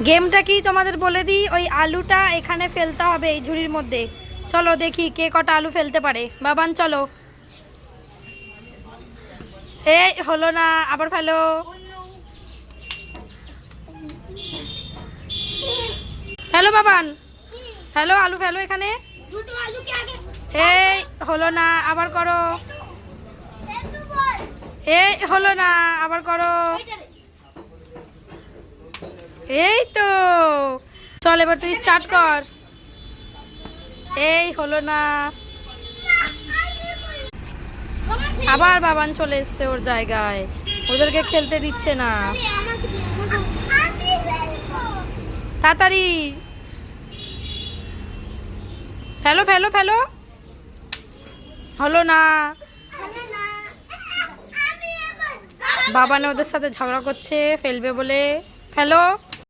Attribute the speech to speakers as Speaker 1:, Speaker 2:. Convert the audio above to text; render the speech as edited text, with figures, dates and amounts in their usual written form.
Speaker 1: গেমটা কি তোমাদের বলে দিই, ওই আলুটা এখানে ফেলতে হবে এই ঝুড়ির মধ্যে। চলো দেখি কে কটা আলু ফেলতে পারে। বাবান চলো। এই হলো না, আবার ফেলো। ফেলো বাবান, ফেলো আলু, ফেলো এখানে। এই হলো না, আবার করো। এই হলো না, আবার করো। এই তো, চল এবার তুই স্টার্ট কর। এই হলো না, আবার বাবান চলে এসছে ওর জায়গায়, ওদেরকে খেলতে দিচ্ছে না। তাড়াতাড়ি ফেলো ফেলো ফেলো। হলো না, বাবানে ওদের সাথে ঝগড়া করছে ফেলবে বলে। ফেলো।